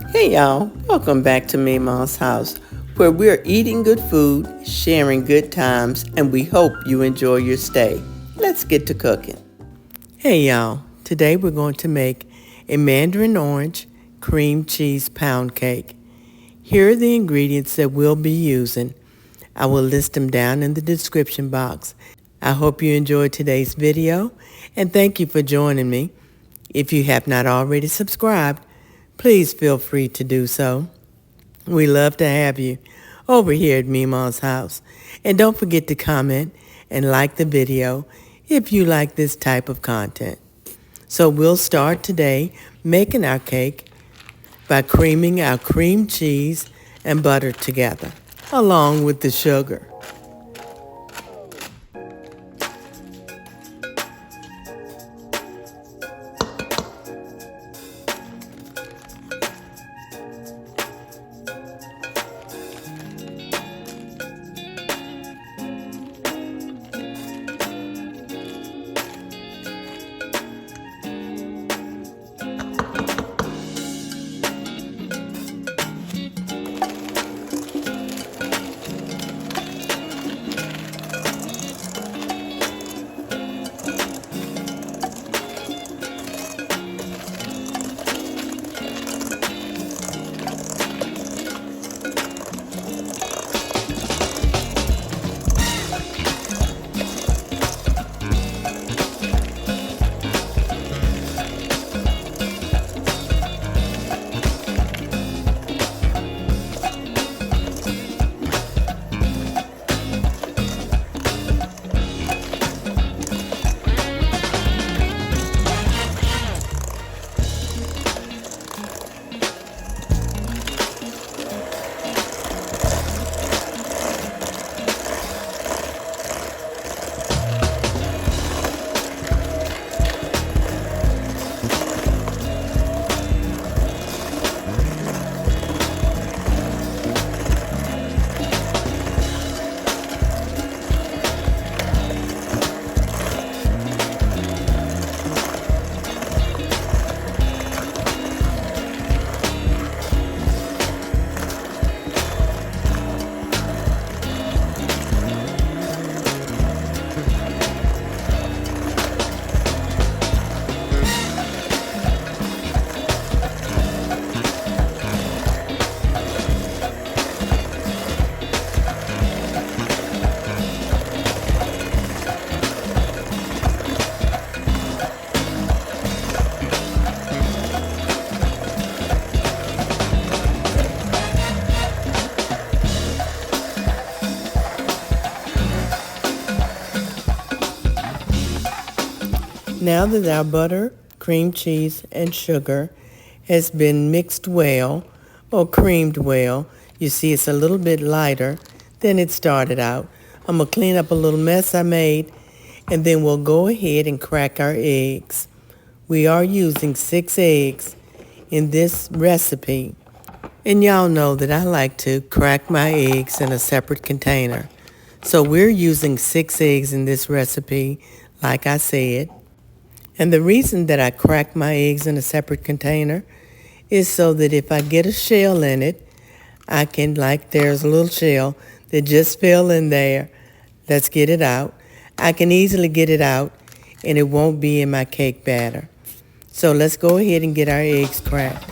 Hey y'all, welcome back to Memaw's house, where we're eating good food, sharing good times, and we hope you enjoy your stay. Let's get to cooking. Hey y'all, today we're going to make a mandarin orange cream cheese pound cake. Here are the ingredients that we'll be using. I will list them down in the description box. I hope you enjoyed today's video, and thank you for joining me. If you have not already subscribed, please feel free to do so. We love to have you over here at Memaw's house. And don't forget to comment and like the video if you like this type of content. So we'll start today making our cake by creaming our cream cheese and butter together, along with the sugar. Now that our butter, cream cheese, and sugar has been mixed well or creamed well, you see it's a little bit lighter than it started out. I'm going to clean up a little mess I made, and then we'll go ahead and crack our eggs. We are using 6 eggs in this recipe, and y'all know that I like to crack my eggs in a separate container. So we're using 6 eggs in this recipe, like I said. And the reason that I crack my eggs in a separate container is so that if I get a shell in it, I can, like there's a little shell that just fell in there. Let's get it out. I can easily get it out and it won't be in my cake batter. So let's go ahead and get our eggs cracked.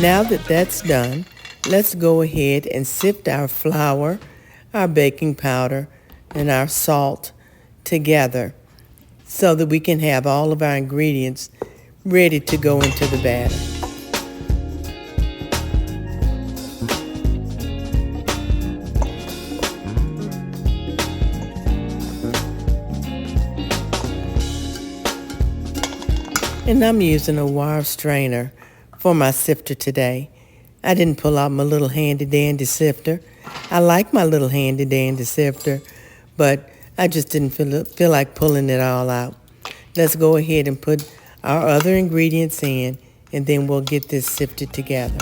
Now that that's done, let's go ahead and sift our flour, our baking powder, and our salt together so that we can have all of our ingredients ready to go into the batter. And I'm using a wire strainer for my sifter today. I didn't pull out my little handy-dandy sifter. I like my little handy-dandy sifter, but I just didn't feel like pulling it all out. Let's go ahead and put our other ingredients in, and then we'll get this sifted together.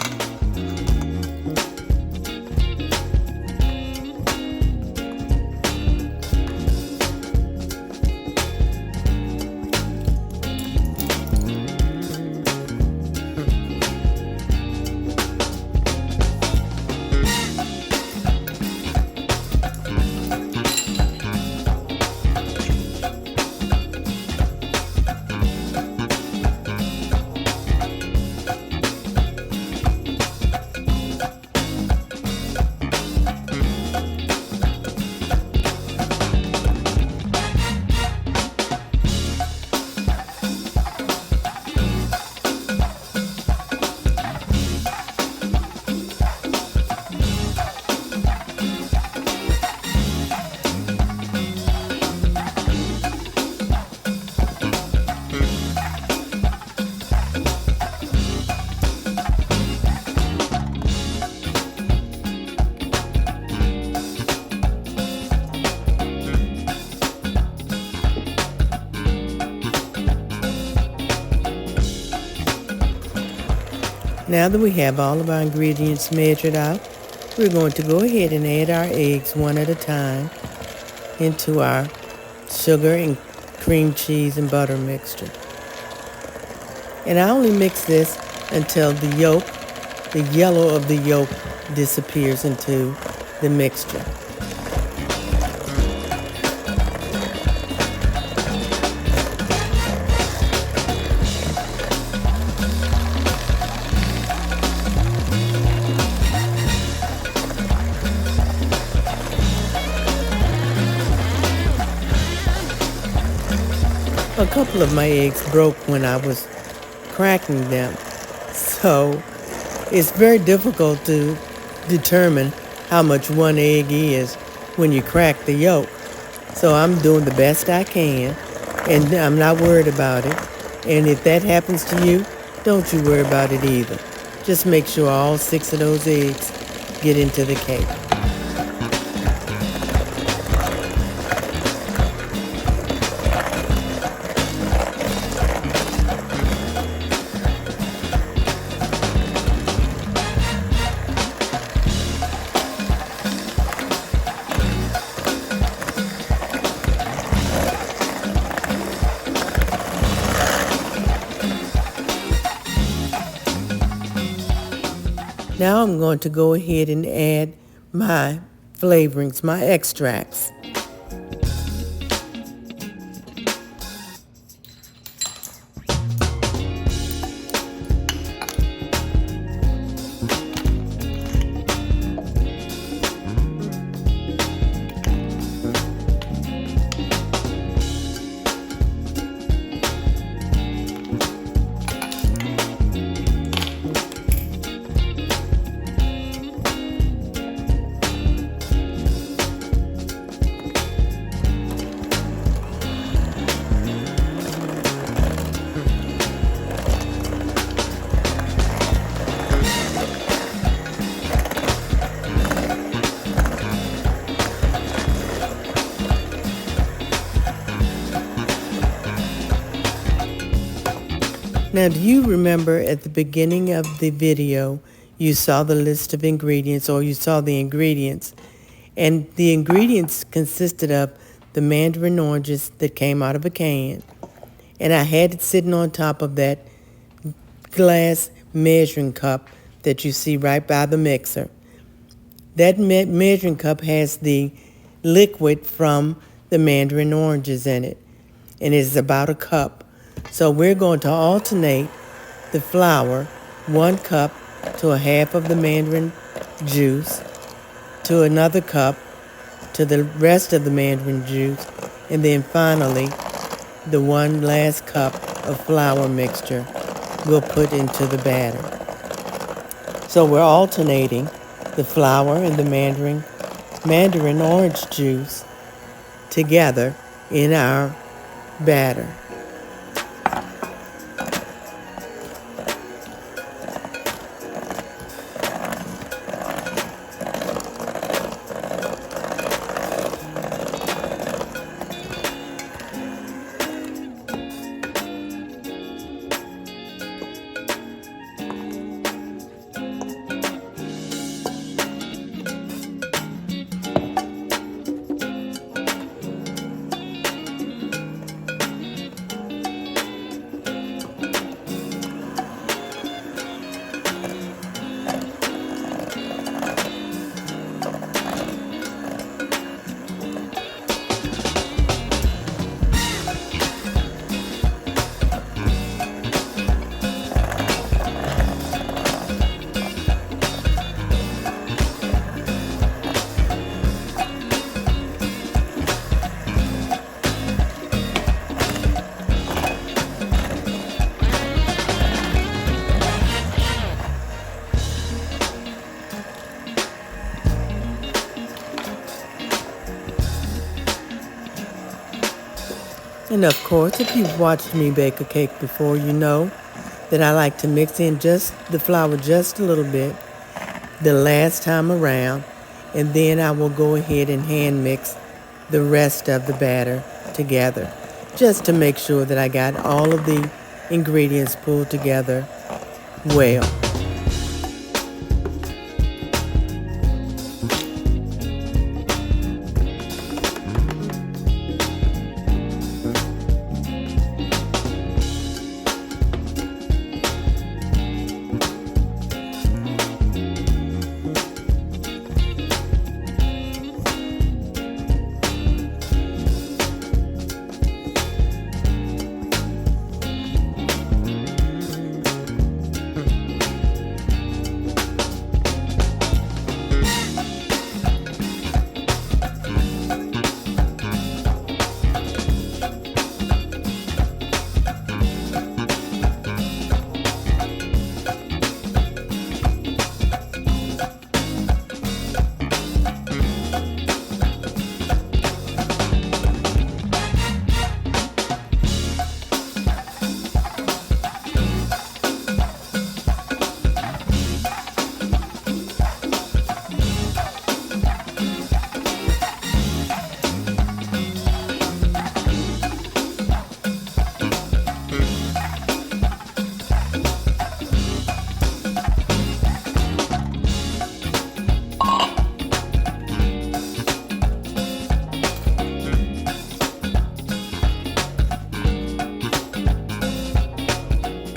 Now that we have all of our ingredients measured out, we're going to go ahead and add our eggs one at a time into our sugar and cream cheese and butter mixture. And I only mix this until the yellow of the yolk disappears into the mixture. A couple of my eggs broke when I was cracking them, so it's very difficult to determine how much one egg is when you crack the yolk. So I'm doing the best I can, and I'm not worried about it. And if that happens to you, don't you worry about it either. Just make sure all 6 of those eggs get into the cake. Now I'm going to go ahead and add my flavorings, my extracts. Now, do you remember at the beginning of the video, you saw the list of ingredients, or you saw the ingredients, and the ingredients consisted of the mandarin oranges that came out of a can, and I had it sitting on top of that glass measuring cup that you see right by the mixer. That measuring cup has the liquid from the mandarin oranges in it, and it's about a cup. So we're going to alternate the flour, 1 cup to a half of the mandarin juice, to another cup to the rest of the mandarin juice, and then finally the 1 last cup of flour mixture we'll put into the batter. So we're alternating the flour and the mandarin orange juice together in our batter. And of course, if you've watched me bake a cake before, you know that I like to mix in just the flour just a little bit the last time around, and then I will go ahead and hand mix the rest of the batter together just to make sure that I got all of the ingredients pulled together well.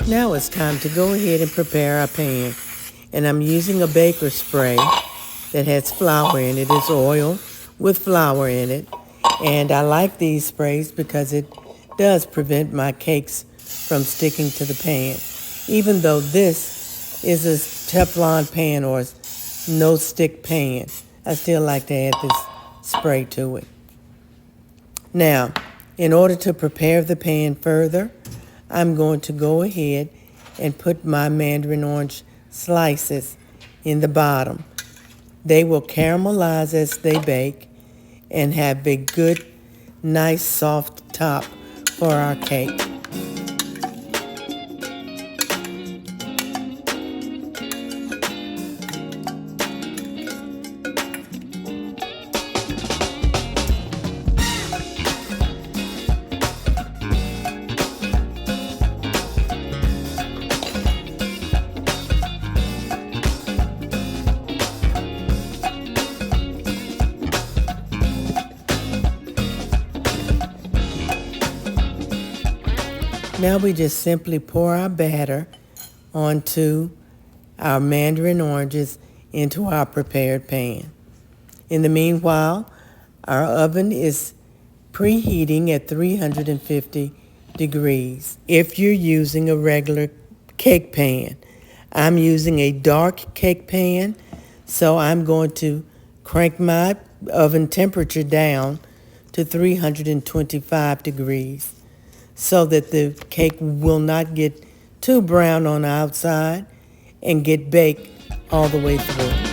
Now it's time to go ahead and prepare our pan. And I'm using a baker spray that has flour in it. It's oil with flour in it. And I like these sprays because it does prevent my cakes from sticking to the pan. Even though this is a Teflon pan or no stick pan, I still like to add this spray to it. Now, in order to prepare the pan further, I'm going to go ahead and put my mandarin orange slices in the bottom. They will caramelize as they bake and have a good, nice, soft top for our cake. Now we just simply pour our batter onto our mandarin oranges into our prepared pan. In the meanwhile, our oven is preheating at 350 degrees. If you're using a regular cake pan, I'm using a dark cake pan, so I'm going to crank my oven temperature down to 325 degrees so that the cake will not get too brown on the outside and get baked all the way through.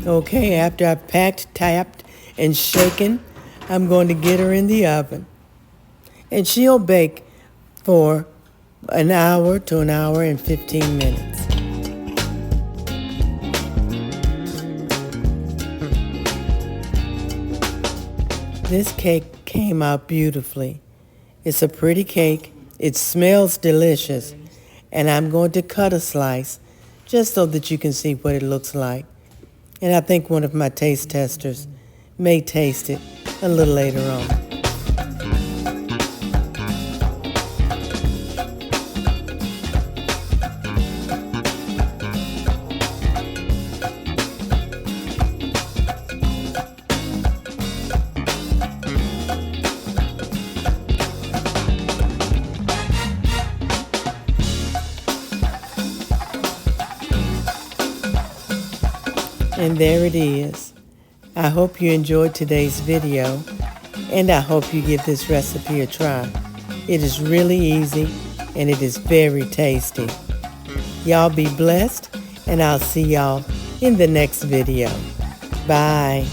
Okay, after I've packed, tapped, and shaken, I'm going to get her in the oven. And she'll bake for an hour to an hour and 15 minutes. This cake came out beautifully. It's a pretty cake. It smells delicious. And I'm going to cut a slice just so that you can see what it looks like. And I think one of my taste testers may taste it a little later on. And there it is. I hope you enjoyed today's video, and I hope you give this recipe a try. It is really easy, and it is very tasty. Y'all be blessed, and I'll see y'all in the next video. Bye.